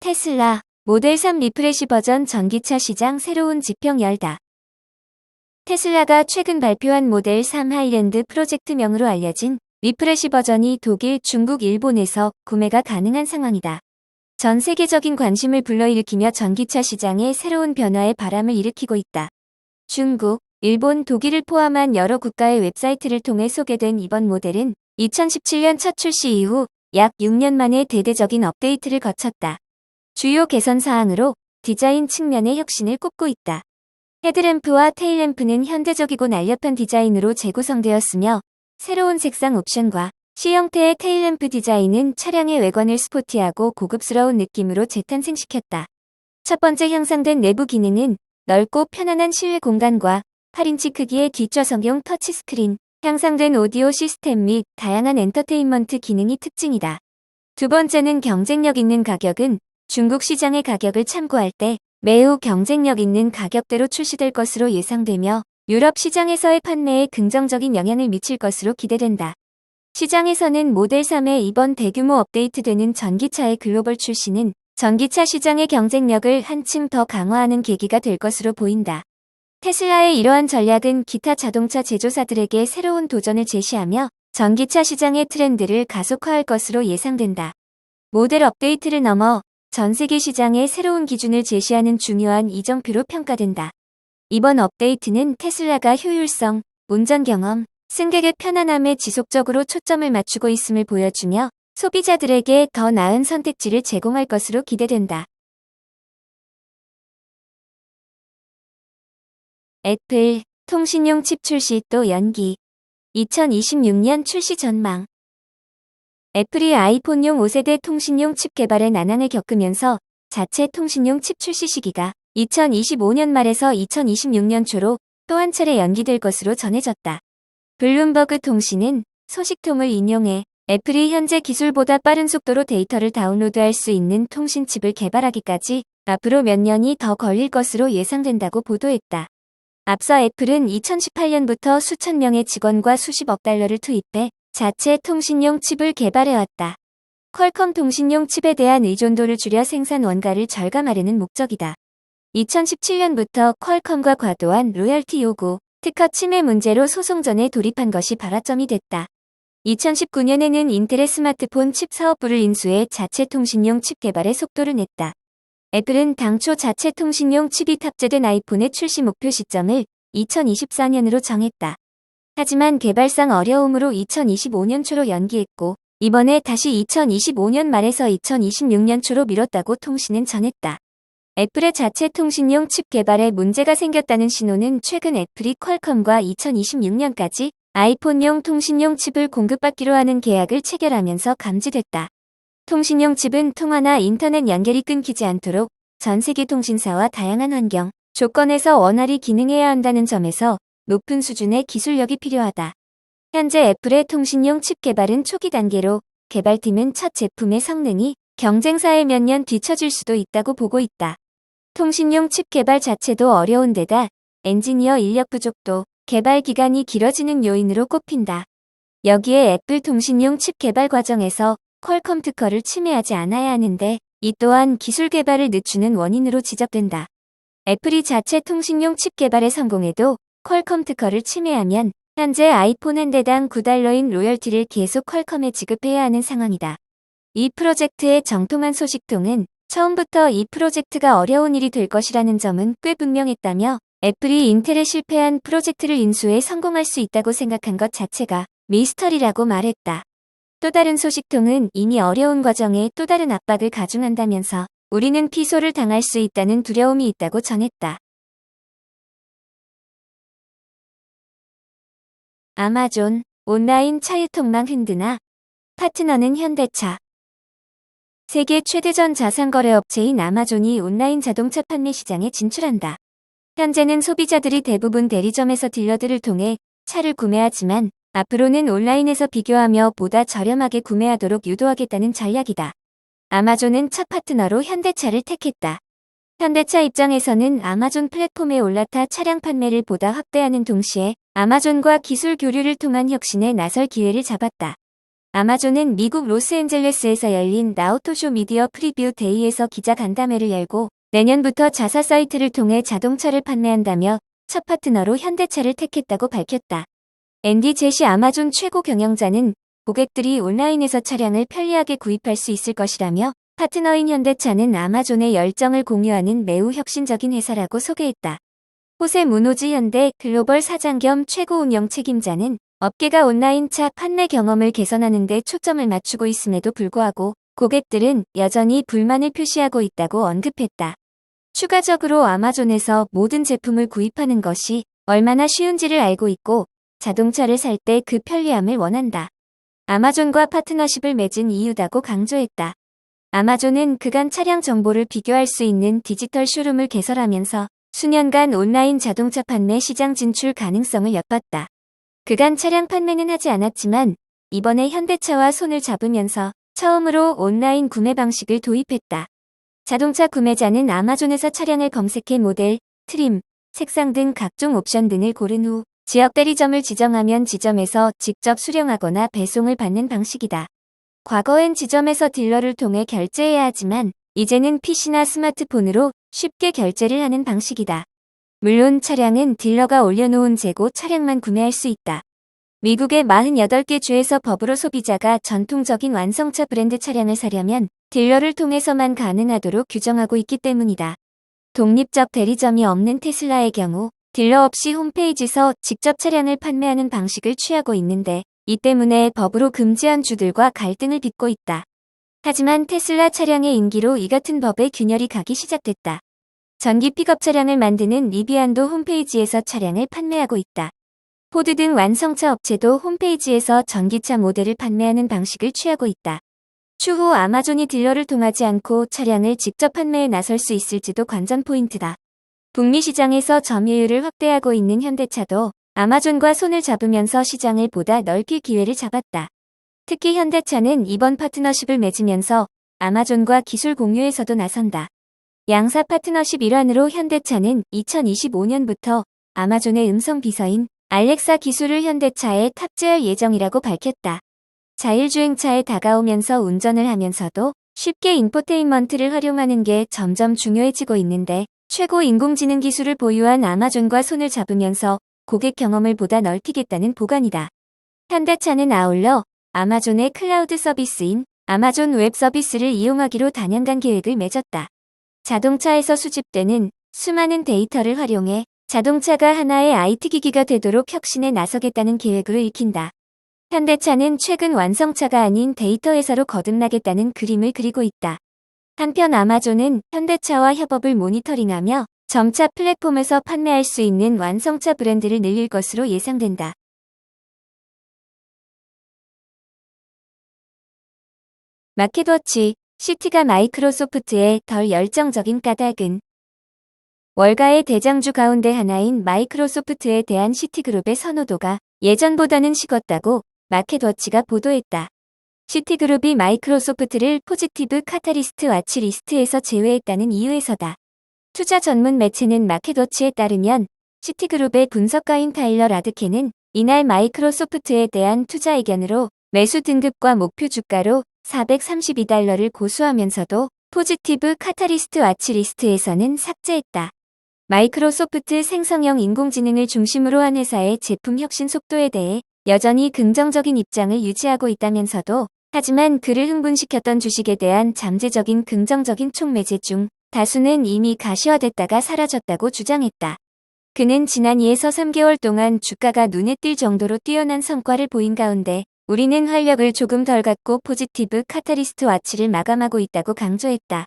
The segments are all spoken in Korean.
테슬라 모델 3 리프레시 버전 전기차 시장 새로운 지평 열다. 테슬라가 최근 발표한 모델 3 하이랜드 프로젝트명으로 알려진 리프레시 버전이 독일, 중국, 일본에서 구매가 가능한 상황이다. 전 세계적인 관심을 불러일으키며 전기차 시장에 새로운 변화의 바람을 일으키고 있다. 중국, 일본, 독일을 포함한 여러 국가의 웹사이트를 통해 소개된 이번 모델은 2017년 첫 출시 이후 약 6년 만에 대대적인 업데이트를 거쳤다. 주요 개선 사항으로 디자인 측면의 혁신을 꼽고 있다. 헤드램프와 테일램프는 현대적이고 날렵한 디자인으로 재구성되었으며 새로운 색상 옵션과 C형태의 테일램프 디자인은 차량의 외관을 스포티하고 고급스러운 느낌으로 재탄생시켰다. 첫 번째 향상된 내부 기능은 넓고 편안한 실내 공간과 8인치 크기의 뒷좌석용 터치스크린, 향상된 오디오 시스템 및 다양한 엔터테인먼트 기능이 특징이다. 두 번째는 경쟁력 있는 가격은 중국 시장의 가격을 참고할 때 매우 경쟁력 있는 가격대로 출시될 것으로 예상되며 유럽 시장에서의 판매에 긍정적인 영향을 미칠 것으로 기대된다. 시장에서는 모델 3의 이번 대규모 업데이트되는 전기차의 글로벌 출시는 전기차 시장의 경쟁력을 한층 더 강화하는 계기가 될 것으로 보인다. 테슬라의 이러한 전략은 기타 자동차 제조사들에게 새로운 도전을 제시하며 전기차 시장의 트렌드를 가속화할 것으로 예상된다. 모델 업데이트를 넘어 전 세계 시장의 새로운 기준을 제시하는 중요한 이정표로 평가된다. 이번 업데이트는 테슬라가 효율성, 운전 경험, 승객의 편안함에 지속적으로 초점을 맞추고 있음을 보여주며 소비자들에게 더 나은 선택지를 제공할 것으로 기대된다. 애플, 통신용 칩 출시 또 연기. 2026년 출시 전망. 애플이 아이폰용 5세대 통신용 칩 개발에 난항을 겪으면서 자체 통신용 칩 출시 시기가 2025년 말에서 2026년 초로 또 한 차례 연기될 것으로 전해졌다. 블룸버그 통신은 소식통을 인용해 애플이 현재 기술보다 빠른 속도로 데이터를 다운로드할 수 있는 통신칩을 개발하기까지 앞으로 몇 년이 더 걸릴 것으로 예상된다고 보도했다. 앞서 애플은 2018년부터 수천 명의 직원과 수십억 달러를 투입해 자체 통신용 칩을 개발해왔다. 퀄컴 통신용 칩에 대한 의존도를 줄여 생산 원가를 절감하려는 목적이다. 2017년부터 퀄컴과 과도한 로열티 요구, 특허 침해 문제로 소송전에 돌입한 것이 발화점이 됐다. 2019년에는 인텔의 스마트폰 칩 사업부를 인수해 자체 통신용 칩 개발에 속도를 냈다. 애플은 당초 자체 통신용 칩이 탑재된 아이폰의 출시 목표 시점을 2024년으로 정했다. 하지만 개발상 어려움으로 2025년 초로 연기했고 이번에 다시 2025년 말에서 2026년 초로 미뤘다고 통신은 전했다. 애플의 자체 통신용 칩 개발에 문제가 생겼다는 신호는 최근 애플이 퀄컴과 2026년까지 아이폰용 통신용 칩을 공급받기로 하는 계약을 체결하면서 감지됐다. 통신용 칩은 통화나 인터넷 연결이 끊기지 않도록 전 세계 통신사와 다양한 환경, 조건에서 원활히 기능해야 한다는 점에서 높은 수준의 기술력이 필요하다. 현재 애플의 통신용 칩 개발은 초기 단계로 개발팀은 첫 제품의 성능이 경쟁사에 몇 년 뒤처질 수도 있다고 보고 있다. 통신용 칩 개발 자체도 어려운 데다 엔지니어 인력 부족도 개발 기간이 길어지는 요인으로 꼽힌다. 여기에 애플 통신용 칩 개발 과정에서 퀄컴 특허를 침해하지 않아야 하는데 이 또한 기술 개발을 늦추는 원인으로 지적된다. 애플이 자체 통신용 칩 개발에 성공해도 퀄컴 특허를 침해하면 현재 아이폰 한 대당 9달러인 로열티를 계속 퀄컴에 지급해야 하는 상황이다. 이 프로젝트의 정통한 소식통은 처음부터 이 프로젝트가 어려운 일이 될 것이라는 점은 꽤 분명했다며 애플이 인텔에 실패한 프로젝트를 인수해 성공할 수 있다고 생각한 것 자체가 미스터리라고 말했다. 또 다른 소식통은 이미 어려운 과정에 또 다른 압박을 가중한다면서 우리는 피소를 당할 수 있다는 두려움이 있다고 전했다. 아마존, 온라인 차유통망 흔드나 파트너는 현대차. 세계 최대 전 자산거래업체인 아마존이 온라인 자동차 판매 시장에 진출한다. 현재는 소비자들이 대부분 대리점에서 딜러들을 통해 차를 구매하지만 앞으로는 온라인에서 비교하며 보다 저렴하게 구매하도록 유도하겠다는 전략이다. 아마존은 첫 파트너로 현대차를 택했다. 현대차 입장에서는 아마존 플랫폼에 올라타 차량 판매를 보다 확대하는 동시에 아마존과 기술 교류를 통한 혁신에 나설 기회를 잡았다. 아마존은 미국 로스앤젤레스에서 열린 나오토쇼 미디어 프리뷰 데이에서 기자 간담회를 열고 내년부터 자사 사이트를 통해 자동차를 판매한다며 첫 파트너로 현대차를 택했다고 밝혔다. 앤디 제시 아마존 최고 경영자는 고객들이 온라인에서 차량을 편리하게 구입할 수 있을 것이라며 파트너인 현대차는 아마존의 열정을 공유하는 매우 혁신적인 회사라고 소개했다. 호세 무노즈 현대 글로벌 사장 겸 최고 운영 책임자는 업계가 온라인 차 판매 경험을 개선하는 데 초점을 맞추고 있음에도 불구하고 고객들은 여전히 불만을 표시하고 있다고 언급했다. 추가적으로 아마존에서 모든 제품을 구입하는 것이 얼마나 쉬운지를 알고 있고 자동차를 살 때 그 편리함을 원한다. 아마존과 파트너십을 맺은 이유다고 강조했다. 아마존은 그간 차량 정보를 비교할 수 있는 디지털 쇼룸을 개설하면서 수년간 온라인 자동차 판매 시장 진출 가능성을 엿봤다. 그간 차량 판매는 하지 않았지만 이번에 현대차와 손을 잡으면서 처음으로 온라인 구매 방식을 도입했다. 자동차 구매자는 아마존에서 차량을 검색해 모델, 트림, 색상 등 각종 옵션 등을 고른 후 지역 대리점을 지정하면 지점에서 직접 수령하거나 배송을 받는 방식이다. 과거엔 지점에서 딜러를 통해 결제해야 하지만 이제는 PC나 스마트폰으로 쉽게 결제를 하는 방식이다. 물론 차량은 딜러가 올려놓은 재고 차량만 구매할 수 있다. 미국의 48개 주에서 법으로 소비자가 전통적인 완성차 브랜드 차량을 사려면 딜러를 통해서만 가능하도록 규정하고 있기 때문이다. 독립적 대리점이 없는 테슬라의 경우 딜러 없이 홈페이지에서 직접 차량을 판매하는 방식을 취하고 있는데 이 때문에 법으로 금지한 주들과 갈등을 빚고 있다. 하지만 테슬라 차량의 인기로 이 같은 법의 균열이 가기 시작됐다. 전기 픽업 차량을 만드는 리비안도 홈페이지에서 차량을 판매하고 있다. 포드 등 완성차 업체도 홈페이지에서 전기차 모델을 판매하는 방식을 취하고 있다. 추후 아마존이 딜러를 통하지 않고 차량을 직접 판매에 나설 수 있을지도 관전 포인트다. 북미 시장에서 점유율을 확대하고 있는 현대차도 아마존과 손을 잡으면서 시장을 보다 넓힐 기회를 잡았다. 특히 현대차는 이번 파트너십을 맺으면서 아마존과 기술 공유에서도 나선다. 양사 파트너십 일환으로 현대차는 2025년부터 아마존의 음성 비서인 알렉사 기술을 현대차에 탑재할 예정이라고 밝혔다. 자율주행차에 다가오면서 운전을 하면서도 쉽게 인포테인먼트를 활용하는 게 점점 중요해지고 있는데 최고 인공지능 기술을 보유한 아마존과 손을 잡으면서 고객 경험을 보다 넓히겠다는 보관이다. 현대차는 아울러 아마존의 클라우드 서비스인 아마존 웹 서비스를 이용하기로 단연간 계획을 맺었다. 자동차에서 수집되는 수많은 데이터를 활용해 자동차가 하나의 IT 기기가 되도록 혁신에 나서겠다는 계획으로 읽힌다. 현대차는 최근 완성차가 아닌 데이터 회사로 거듭나겠다는 그림을 그리고 있다. 한편 아마존은 현대차와 협업을 모니터링하며 점차 플랫폼에서 판매할 수 있는 완성차 브랜드를 늘릴 것으로 예상된다. 마켓워치, 시티가 마이크로소프트의 덜 열정적인 까닭은 월가의 대장주 가운데 하나인 마이크로소프트에 대한 시티그룹의 선호도가 예전보다는 식었다고 마켓워치가 보도했다. 시티그룹이 마이크로소프트를 포지티브 카타리스트 와치리스트에서 제외했다는 이유에서다. 투자 전문 매체는 마켓워치에 따르면 시티그룹의 분석가인 타일러 라드케는 이날 마이크로소프트에 대한 투자 의견으로 매수 등급과 목표 주가로 $432를 고수하면서도 포지티브 카타리스트 와치리스트에서는 삭제했다. 마이크로소프트 생성형 인공지능을 중심으로 한 회사의 제품 혁신 속도에 대해 여전히 긍정적인 입장을 유지하고 있다면서도 하지만 그를 흥분시켰던 주식에 대한 잠재적인 긍정적인 촉매제 중 다수는 이미 가시화됐다가 사라졌다고 주장했다. 그는 지난 2에서 3개월 동안 주가가 눈에 띌 정도로 뛰어난 성과를 보인 가운데 우리는 활력을 조금 덜 갖고 포지티브 카타리스트 와치를 마감하고 있다고 강조했다.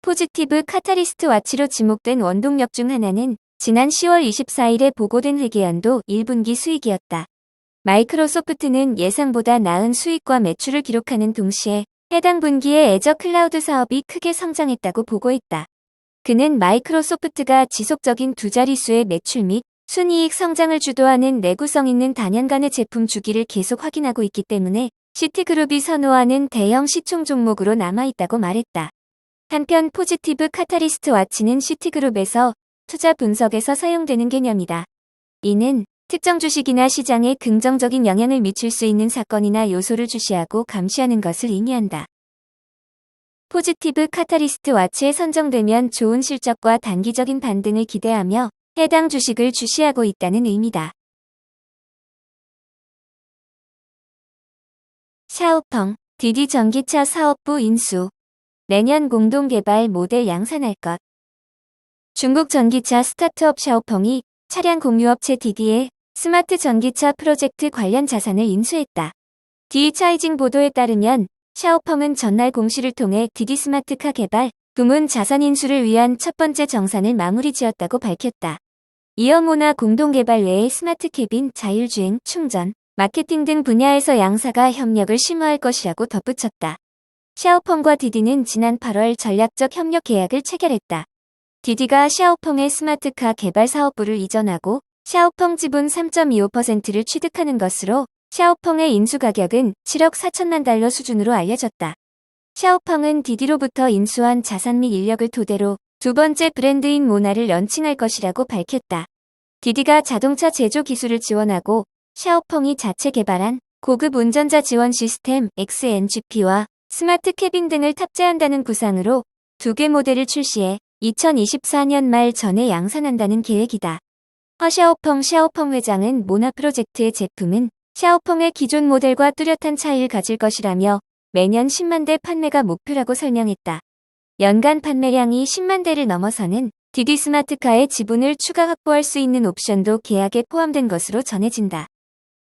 포지티브 카타리스트 와치로 지목된 원동력 중 하나는 지난 10월 24일에 보고된 회계연도 1분기 수익이었다. 마이크로소프트는 예상보다 나은 수익과 매출을 기록하는 동시에 해당 분기에 애저 클라우드 사업이 크게 성장했다고 보고했다. 그는 마이크로소프트가 지속적인 두 자릿수의 매출 및 순이익 성장을 주도하는 내구성 있는 단연간의 제품 주기를 계속 확인하고 있기 때문에 시티그룹이 선호하는 대형 시총 종목으로 남아있다고 말했다. 한편 포지티브 카타리스트 와치는 시티그룹에서 투자 분석에서 사용되는 개념이다. 이는 특정 주식이나 시장에 긍정적인 영향을 미칠 수 있는 사건이나 요소를 주시하고 감시하는 것을 의미한다. 포지티브 카타리스트 와치에 선정되면 좋은 실적과 단기적인 반등을 기대하며 해당 주식을 주시하고 있다는 의미다. 샤오펑, 디디 전기차 사업부 인수. 내년 공동개발 모델 양산할 것. 중국 전기차 스타트업 샤오펑이 차량 공유업체 디디의 스마트 전기차 프로젝트 관련 자산을 인수했다. 디차이징 보도에 따르면 샤오펑은 전날 공시를 통해 디디 스마트카 개발, 부문 자산 인수를 위한 첫 번째 정산을 마무리 지었다고 밝혔다. 이어 모나 공동개발 외에 스마트 캐빈, 자율주행, 충전, 마케팅 등 분야에서 양사가 협력을 심화할 것이라고 덧붙였다. 샤오펑과 디디는 지난 8월 전략적 협력 계약을 체결했다. 디디가 샤오펑의 스마트카 개발 사업부를 이전하고 샤오펑 지분 3.25%를 취득하는 것으로 샤오펑의 인수 가격은 7억 4천만 달러 수준으로 알려졌다. 샤오펑은 디디로부터 인수한 자산 및 인력을 토대로 두 번째 브랜드인 모나를 런칭할 것이라고 밝혔다. 디디가 자동차 제조 기술을 지원하고 샤오펑이 자체 개발한 고급 운전자 지원 시스템 XNGP와 스마트 캐빈 등을 탑재한다는 구상으로 2개 모델을 출시해 2024년 말 전에 양산한다는 계획이다. 샤오펑 회장은 모나 프로젝트의 제품은 샤오펑의 기존 모델과 뚜렷한 차이를 가질 것이라며 매년 10만 대 판매가 목표라고 설명했다. 연간 판매량이 10만 대를 넘어서는 디디 스마트카의 지분을 추가 확보할 수 있는 옵션도 계약에 포함된 것으로 전해진다.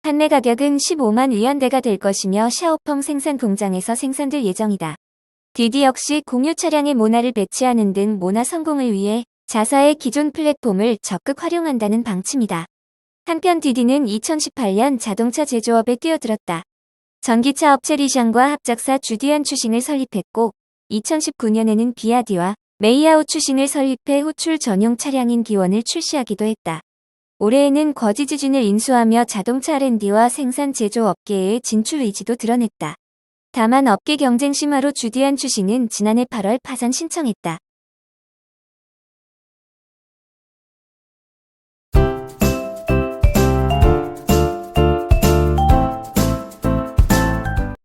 판매 가격은 15만 위안대가 될 것이며 샤오펑 생산 공장에서 생산될 예정이다. 디디 역시 공유 차량에 모나를 배치하는 등 모나 성공을 위해 자사의 기존 플랫폼을 적극 활용한다는 방침이다. 한편 디디는 2018년 자동차 제조업에 뛰어들었다. 전기차 업체 리샹과 합작사 주디안 추싱을 설립했고 2019년에는 비아디와 메이아우 추싱을 설립해 호출 전용 차량인 기원을 출시하기도 했다. 올해에는 거지지진을 인수하며 자동차 R&D와 생산 제조 업계의 진출 의지도 드러냈다. 다만 업계 경쟁 심화로 주디안 추싱은 지난해 8월 파산 신청했다.